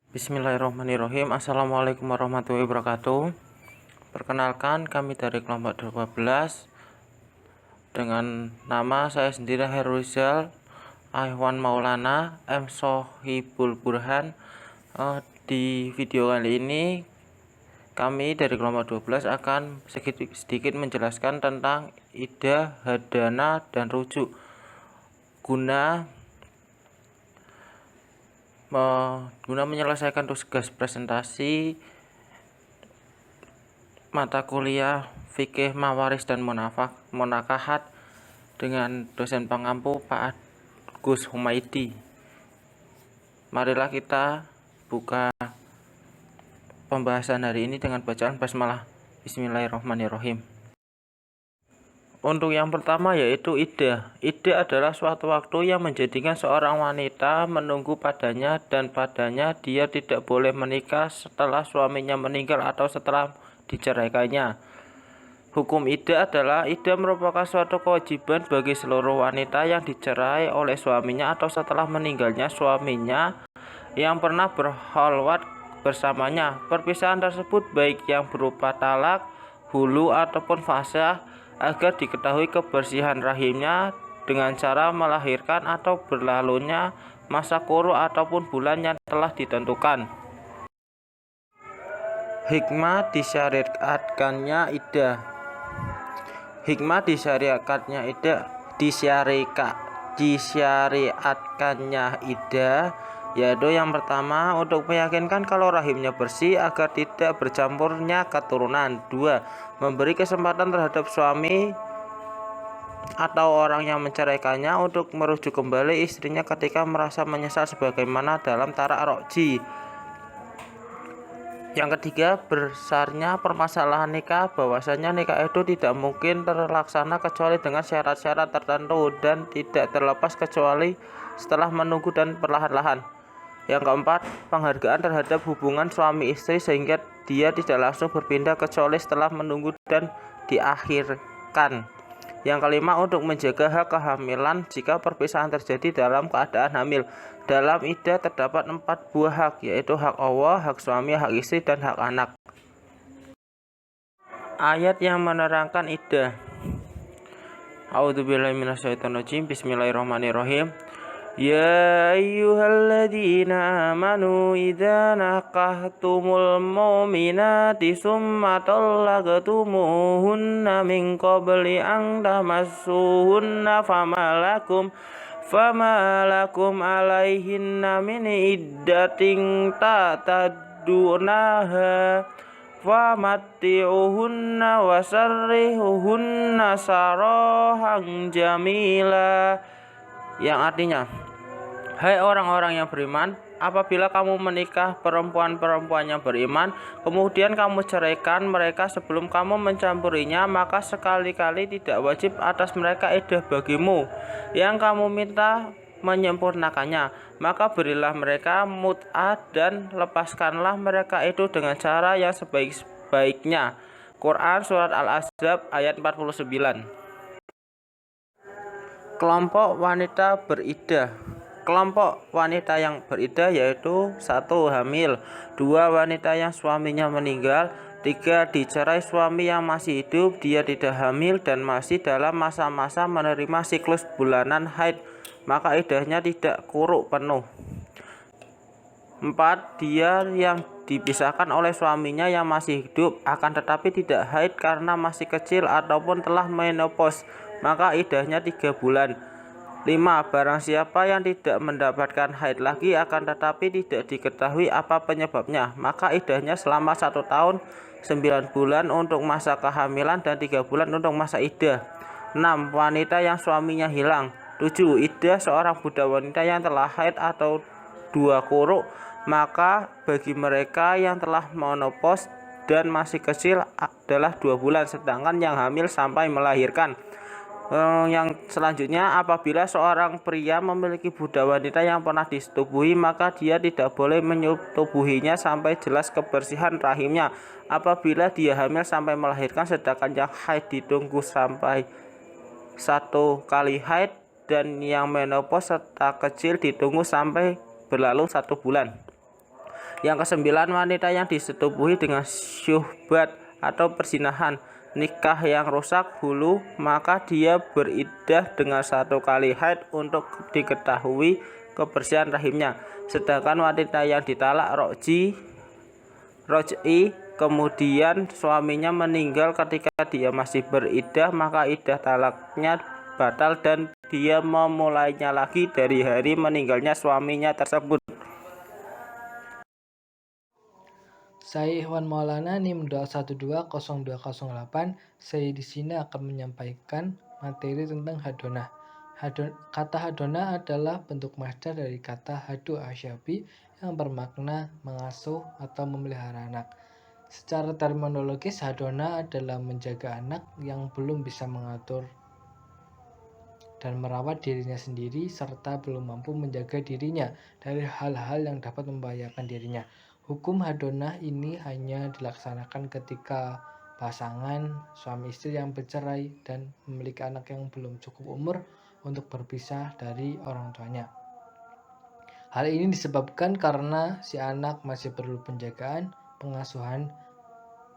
Bismillahirrahmanirrahim. Assalamualaikum warahmatullahi wabarakatuh. Perkenalkan, kami dari kelompok 12 dengan nama saya sendiri Heruzal Ahwan Maulana M. Sohibul Burhan. Di video kali ini kami dari kelompok 12 akan sedikit menjelaskan tentang ida, hadana, dan rujuk guna menyelesaikan tugas presentasi mata kuliah fikih mawaris dan munakahat dengan dosen pengampu Pak Agus Humaidi. Marilah kita buka pembahasan hari ini dengan bacaan basmalah. Bismillahirrahmanirrahim. Untuk yang pertama yaitu ida. Ida adalah suatu waktu yang menjadikan seorang wanita menunggu padanya dan padanya dia tidak boleh menikah setelah suaminya meninggal atau setelah diceraikannya. Hukum ida adalah ida merupakan suatu kewajiban bagi seluruh wanita yang dicerai oleh suaminya atau setelah meninggalnya suaminya yang pernah berkholwat bersamanya. Perpisahan tersebut baik yang berupa talak, hulu ataupun fasah agar diketahui kebersihan rahimnya dengan cara melahirkan atau berlalunya masa quru ataupun bulan yang telah ditentukan. Hikmah disyariatkannya iddah. Hikmah disyariatkannya iddah yaitu yang pertama untuk meyakinkan kalau rahimnya bersih agar tidak bercampurnya keturunan. 2. Memberi kesempatan terhadap suami atau orang yang menceraikannya untuk merujuk kembali istrinya ketika merasa menyesal sebagaimana dalam tarak roji. Yang ketiga, besarnya permasalahan nikah, bahwasanya nikah itu tidak mungkin terlaksana kecuali dengan syarat-syarat tertentu dan tidak terlepas kecuali setelah menunggu dan perlahan-lahan. Yang keempat, penghargaan terhadap hubungan suami istri sehingga dia tidak langsung berpindah kecuali setelah menunggu dan diakhirkan. Yang kelima, untuk menjaga hak kehamilan jika perpisahan terjadi dalam keadaan hamil. Dalam iddah terdapat 4 buah hak, yaitu hak Allah, hak suami, hak istri, dan hak anak. Ayat yang menerangkan iddah. A'udzubillahi minasyaitonirrajim. Bismillahirrahmanirrahim. Ya ayyuhalladzina amanu idza nakahtumul mu'minati summa talaqtumuhunna min qabli an tamassuhunna famalakum alaihinna min iddatin ta'tadunaha famatti'uhunna wasarrihuhunna sarahan jamila, yang artinya, hai orang-orang yang beriman, apabila kamu menikah perempuan-perempuan yang beriman, kemudian kamu ceraikan mereka sebelum kamu mencampurinya, maka sekali-kali tidak wajib atas mereka iddah bagimu yang kamu minta menyempurnakannya. Maka berilah mereka mut'ah dan lepaskanlah mereka itu dengan cara yang sebaik-baiknya. Quran Surat Al-Ahzab ayat 49. Kelompok wanita beriddah. Kelompok wanita yang beriddah yaitu 1. Hamil, 2. Wanita yang suaminya meninggal, 3. Dicerai suami yang masih hidup, dia tidak hamil dan masih dalam masa-masa menerima siklus bulanan haid, maka iddahnya tidak quru penuh. 4. Dia yang dipisahkan oleh suaminya yang masih hidup akan tetapi tidak haid karena masih kecil ataupun telah menopause, maka iddahnya 3 bulan. 5. Barang siapa yang tidak mendapatkan haid lagi akan tetapi tidak diketahui apa penyebabnya, maka iddahnya selama 1 tahun 9 bulan untuk masa kehamilan dan 3 bulan untuk masa iddah. 6. Wanita yang suaminya hilang. 7. Iddah seorang budak wanita yang telah haid atau 2 quru, maka bagi mereka yang telah menopause dan masih kecil adalah 2 bulan, sedangkan yang hamil sampai melahirkan. Yang selanjutnya, apabila seorang pria memiliki budak wanita yang pernah disetubuhi, maka dia tidak boleh menyetubuhinya sampai jelas kebersihan rahimnya. Apabila dia hamil sampai melahirkan, sedangkan yang haid ditunggu sampai 1 kali haid dan yang menopause serta kecil ditunggu sampai berlalu 1 bulan. Yang kesembilan, wanita yang disetubuhi dengan syubhat atau perzinahan, nikah yang rusak hulu, maka dia beriddah dengan 1 kali haid untuk diketahui kebersihan rahimnya. Sedangkan wanita yang ditalak roj'i kemudian suaminya meninggal ketika dia masih beriddah, maka iddah talaknya batal dan dia memulainya lagi dari hari meninggalnya suaminya tersebut. Saya Ikhwan Maulana NIM 2120208. Saya di sini akan menyampaikan materi tentang hadonah. Kata hadonah adalah bentuk masdar dari kata hadu asyabi yang bermakna mengasuh atau memelihara anak. Secara terminologis, hadonah adalah menjaga anak yang belum bisa mengatur dan merawat dirinya sendiri serta belum mampu menjaga dirinya dari hal-hal yang dapat membahayakan dirinya. Hukum hadonah ini hanya dilaksanakan ketika pasangan suami istri yang bercerai dan memiliki anak yang belum cukup umur untuk berpisah dari orang tuanya. Hal ini disebabkan karena si anak masih perlu penjagaan, pengasuhan,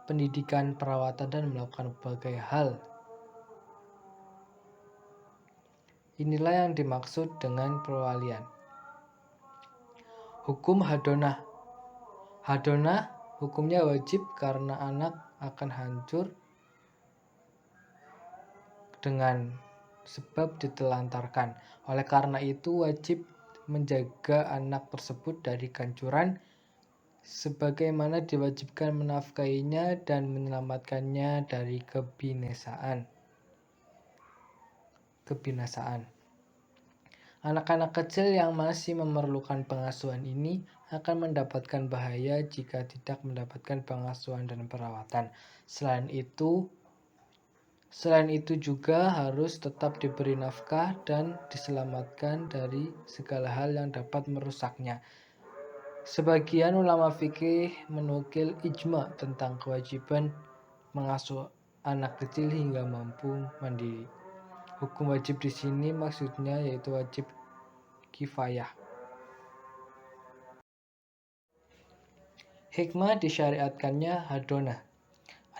pendidikan, perawatan, dan melakukan berbagai hal. Inilah yang dimaksud dengan perwalian. Hukum hadonah. Hadonah hukumnya wajib karena anak akan hancur dengan sebab ditelantarkan. Oleh karena itu wajib menjaga anak tersebut dari kehancuran sebagaimana diwajibkan menafkahinya dan menyelamatkannya dari kebinasaan. Anak-anak kecil yang masih memerlukan pengasuhan ini akan mendapatkan bahaya jika tidak mendapatkan pengasuhan dan perawatan. Selain itu juga harus tetap diberi nafkah dan diselamatkan dari segala hal yang dapat merusaknya. Sebagian ulama fikih menukil ijma tentang kewajiban mengasuh anak kecil hingga mampu mandiri. Hukum wajib di sini maksudnya yaitu wajib kifayah. Hikmah disyariatkannya hadonah.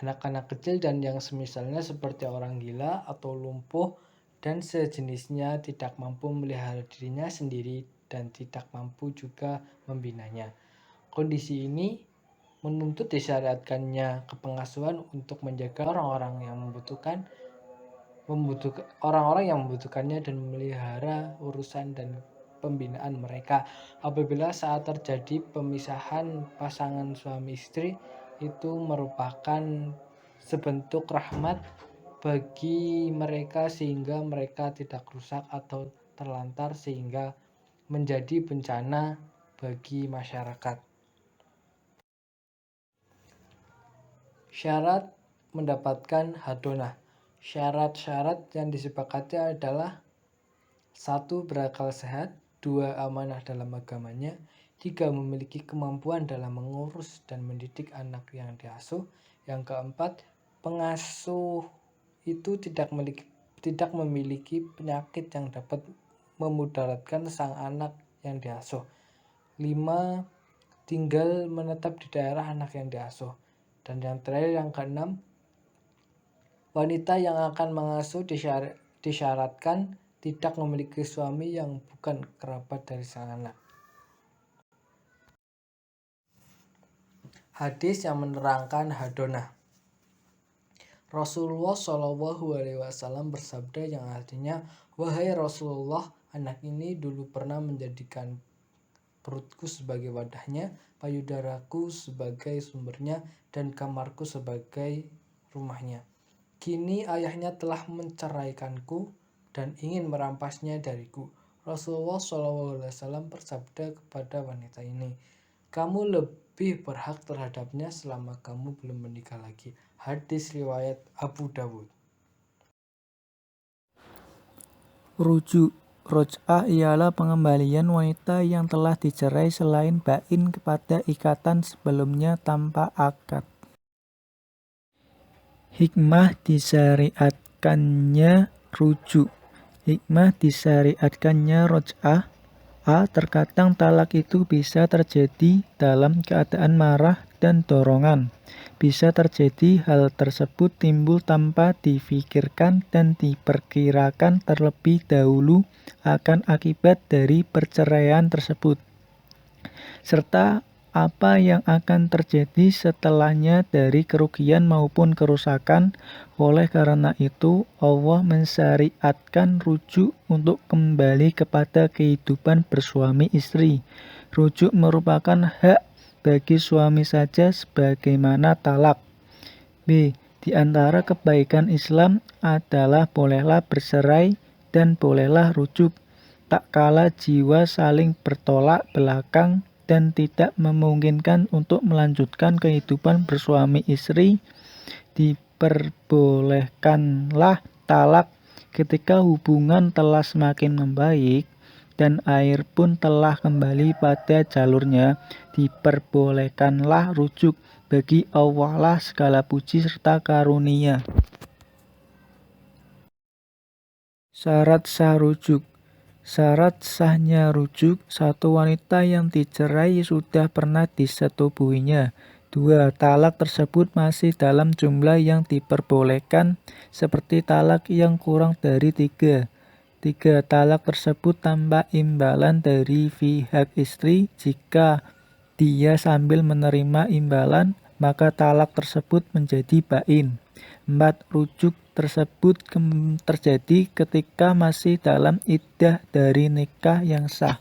Anak-anak kecil dan yang semisalnya seperti orang gila atau lumpuh dan sejenisnya tidak mampu memelihara dirinya sendiri dan tidak mampu juga membinanya. Kondisi ini menuntut disyariatkannya kepengasuhan untuk menjaga orang-orang yang membutuhkannya dan memelihara urusan dan pembinaan mereka. Apabila saat terjadi pemisahan pasangan suami istri itu merupakan sebentuk rahmat bagi mereka sehingga mereka tidak rusak atau terlantar sehingga menjadi bencana bagi masyarakat. Syarat mendapatkan hadonah. Syarat-syarat yang disepakati adalah 1. Berakal sehat, 2. Amanah dalam agamanya, 3. Memiliki kemampuan dalam mengurus dan mendidik anak yang diasuh, yang keempat, pengasuh itu tidak memiliki penyakit yang dapat memudaratkan sang anak yang diasuh, 5. Tinggal menetap di daerah anak yang diasuh, dan yang terakhir yang keenam, wanita yang akan mengasuh disyaratkan tidak memiliki suami yang bukan kerabat dari sang anak. Hadis yang menerangkan hadonah. Rasulullah SAW bersabda yang artinya, "Wahai Rasulullah, anak ini dulu pernah menjadikan perutku sebagai wadahnya, payudaraku sebagai sumbernya, dan kamarku sebagai rumahnya. Kini ayahnya telah menceraikanku dan ingin merampasnya dariku." Rasulullah SAW bersabda kepada wanita ini, "Kamu lebih berhak terhadapnya selama kamu belum menikah lagi." Hadis riwayat Abu Dawud. Rujuk. Roj'ah ialah pengembalian wanita yang telah dicerai selain bain kepada ikatan sebelumnya tanpa akad. Hikmah disyariatkannya rujuk. Hikmah disyariatkannya roj'ah A. Terkadang talak itu bisa terjadi dalam keadaan marah dan dorongan. Bisa terjadi hal tersebut timbul tanpa difikirkan dan diperkirakan terlebih dahulu akan akibat dari perceraian tersebut, serta apa yang akan terjadi setelahnya dari kerugian maupun kerusakan. Oleh karena itu, Allah mensyariatkan rujuk untuk kembali kepada kehidupan bersuami istri. Rujuk merupakan hak bagi suami saja sebagaimana talak. B. Di antara kebaikan Islam adalah bolehlah bercerai dan bolehlah rujuk, tak kala jiwa saling bertolak belakang dan tidak memungkinkan untuk melanjutkan kehidupan bersuami istri. Diperbolehkanlah talak ketika hubungan telah semakin membaik dan air pun telah kembali pada jalurnya. Diperbolehkanlah rujuk, bagi Allah lah segala puji serta karunia. Syarat sah rujuk. Syarat sahnya rujuk, satu wanita yang dicerai sudah pernah disetubuhinya. 2. Talak tersebut masih dalam jumlah yang diperbolehkan, seperti talak yang kurang dari 3. 3. Talak tersebut tanpa imbalan dari pihak istri. Jika dia sambil menerima imbalan, maka talak tersebut menjadi bain. 4. Rujuk tersebut terjadi ketika masih dalam iddah dari nikah yang sah.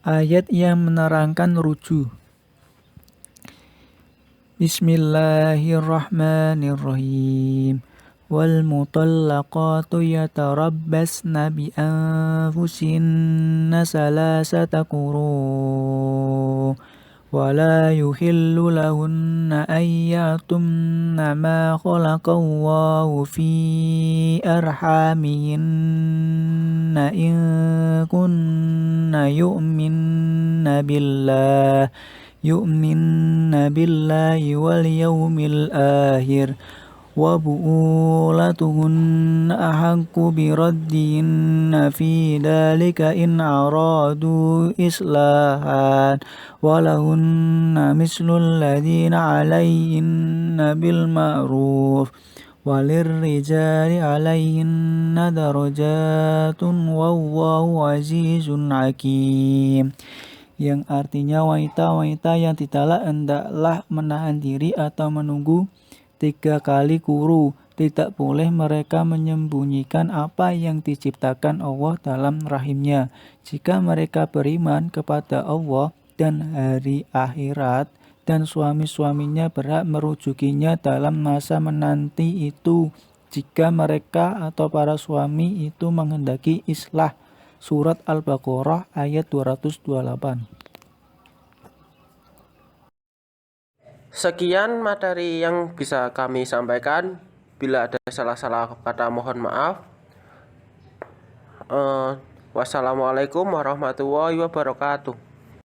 Ayat yang menerangkan rujuk. Bismillahirrahmanirrahim. Wal mutallaqatu yatarabbasna bi anfusihinna salasata quru. ولا يحل لهن أن يكتمن ما خلق الله في أرحامهن إن كن يؤمن بالله واليوم الآخر وبؤولتهن أحق بردهن في ذلك إن أرادوا إصلاحا ولهن مثل الذين عليهن بالمعروف وللرجال عليهن درجات والله عزيز حكيم. Yang artinya wanita-wanita yang ditalak hendaklah menahan diri atau menunggu 3 kali quru. Tidak boleh mereka menyembunyikan apa yang diciptakan Allah dalam rahimnya. Jika mereka beriman kepada Allah dan hari akhirat, dan suami-suaminya berhak merujukinya dalam masa menanti itu, jika mereka atau para suami itu menghendaki islah. Surat Al-Baqarah ayat 228. Sekian materi yang bisa kami sampaikan. Bila ada salah-salah kata mohon maaf. Wassalamualaikum warahmatullahi wabarakatuh.